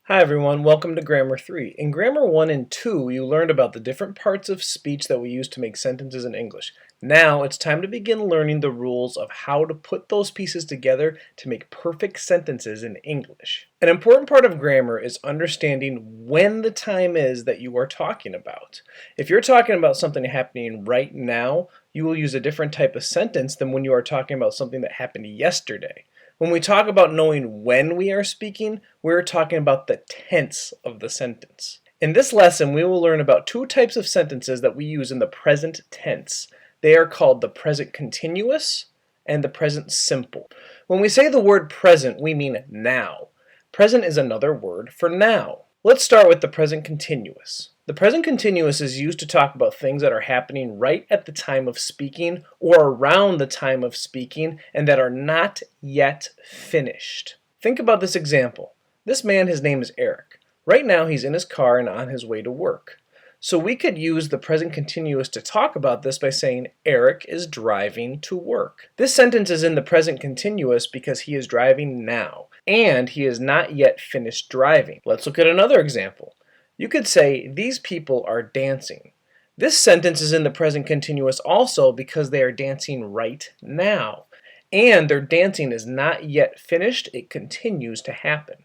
Hi everyone, welcome to Grammar 3. In Grammar 1 and 2, you learned about the different parts of speech that we use to make sentences in English. Now it's time to begin learning the rules of how to put those pieces together to make perfect sentences in English. An important part of grammar is understanding when the time is that you are talking about. If you're talking about something happening right now, you will use a different type of sentence than when you are talking about something that happened yesterday. When we talk about knowing when we are speaking, we're talking about the tense of the sentence. In this lesson, we will learn about two types of sentences that we use in the present tense. They are called the present continuous and the present simple. When we say the word present, we mean now. Present is another word for now. Let's start with the present continuous. The present continuous is used to talk about things that are happening right at the time of speaking or around the time of speaking and that are not yet finished. Think about this example. This man, his name is Eric. Right now he's in his car and on his way to work. So we could use the present continuous to talk about this by saying Eric is driving to work. This sentence is in the present continuous because he is driving now and he is not yet finished driving. Let's look at another example. You could say these people are dancing. This sentence is in the present continuous also because they are dancing right now. And their dancing is not yet finished, it continues to happen.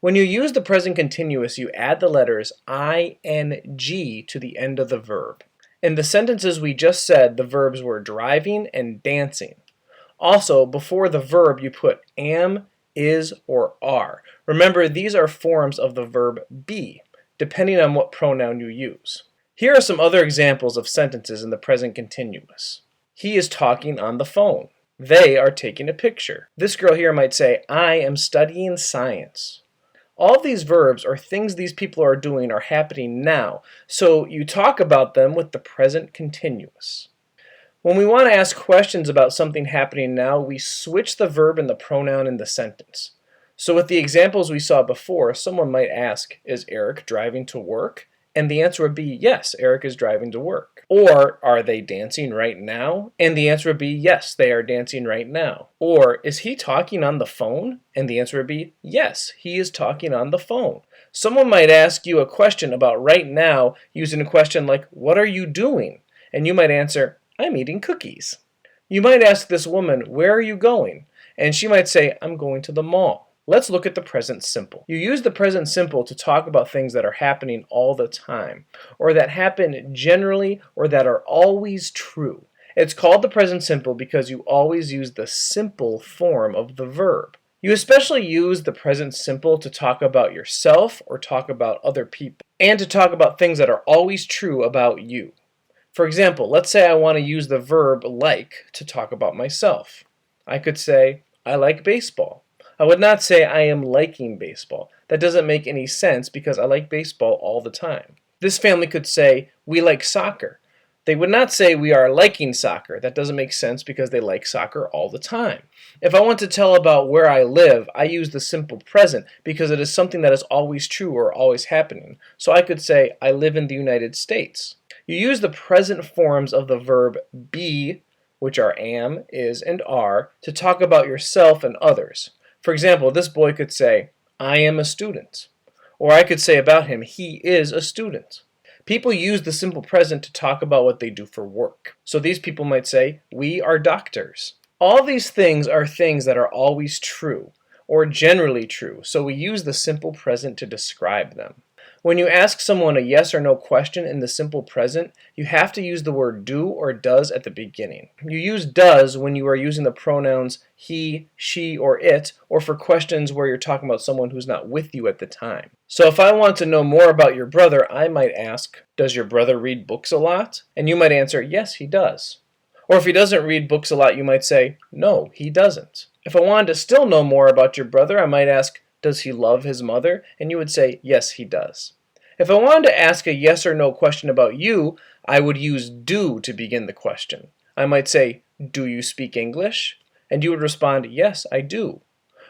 When you use the present continuous, you add the letters ing to the end of the verb. In the sentences we just said, the verbs were driving and dancing. Also, before the verb, you put am, is, or are. Remember, these are forms of the verb be, depending on what pronoun you use. Here are some other examples of sentences in the present continuous. He is talking on the phone. They are taking a picture. This girl here might say, I am studying science. All of these verbs or things these people are doing are happening now, so you talk about them with the present continuous. When we want to ask questions about something happening now, we switch the verb and the pronoun in the sentence. So with the examples we saw before, someone might ask, is Eric driving to work? And the answer would be, yes, Eric is driving to work. Or, are they dancing right now? And the answer would be, yes, they are dancing right now. Or, is he talking on the phone? And the answer would be, yes, he is talking on the phone. Someone might ask you a question about right now using a question like, what are you doing? And you might answer, I'm eating cookies. You might ask this woman, where are you going? And she might say, I'm going to the mall. Let's look at the present simple. You use the present simple to talk about things that are happening all the time, or that happen generally, or that are always true. It's called the present simple because you always use the simple form of the verb. You especially use the present simple to talk about yourself or talk about other people, and to talk about things that are always true about you. For example, let's say I want to use the verb like to talk about myself. I could say, I like baseball. I would not say I am liking baseball. That doesn't make any sense because I like baseball all the time. This family could say, we like soccer. They would not say we are liking soccer. That doesn't make sense because they like soccer all the time. If I want to tell about where I live, I use the simple present because it is something that is always true or always happening. So I could say, I live in the United States. You use the present forms of the verb be, which are am, is, and are, to talk about yourself and others. For example, this boy could say, I am a student. Or I could say about him, he is a student. People use the simple present to talk about what they do for work. So these people might say, we are doctors. All these things are things that are always true, or generally true, so we use the simple present to describe them. When you ask someone a yes or no question in the simple present, you have to use the word do or does at the beginning. You use does when you are using the pronouns he, she, or it, or for questions where you're talking about someone who's not with you at the time. So if I want to know more about your brother, I might ask, does your brother read books a lot? And you might answer, yes, he does. Or if he doesn't read books a lot, you might say, no, he doesn't. If I wanted to still know more about your brother, I might ask, does he love his mother? And you would say, yes, he does. If I wanted to ask a yes or no question about you, I would use do to begin the question. I might say, do you speak English? And you would respond, yes, I do.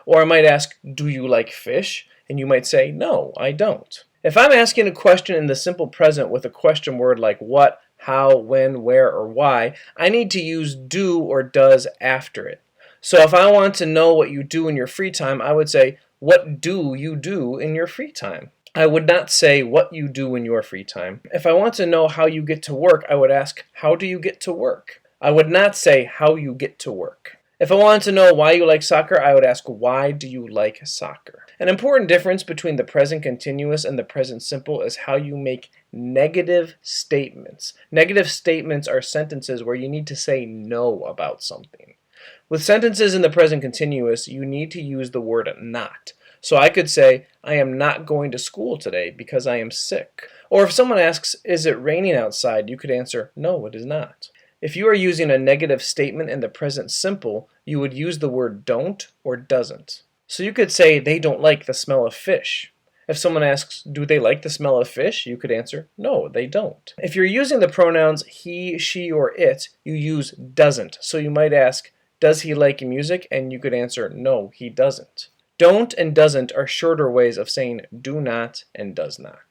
Or I might ask, do you like fish? And you might say, no, I don't. If I'm asking a question in the simple present with a question word like what, how, when, where, or why, I need to use do or does after it. So if I want to know what you do in your free time, I would say, What do you do in your free time? I would not say what you do in your free time. If I want to know how you get to work, I would ask, how do you get to work? I would not say how you get to work. If I wanted to know why you like soccer, I would ask, why do you like soccer? An important difference between the present continuous and the present simple is how you make negative statements. Negative statements are sentences where you need to say no about something. With sentences in the present continuous, you need to use the word not. So I could say, I am not going to school today because I am sick. Or if someone asks, is it raining outside? You could answer, no, it is not. If you are using a negative statement in the present simple, you would use the word don't or doesn't. So you could say, they don't like the smell of fish. If someone asks, do they like the smell of fish? You could answer, no, they don't. If you're using the pronouns he, she, or it, you use doesn't. So you might ask, does he like music? And you could answer, no, he doesn't. Don't and doesn't are shorter ways of saying do not and does not.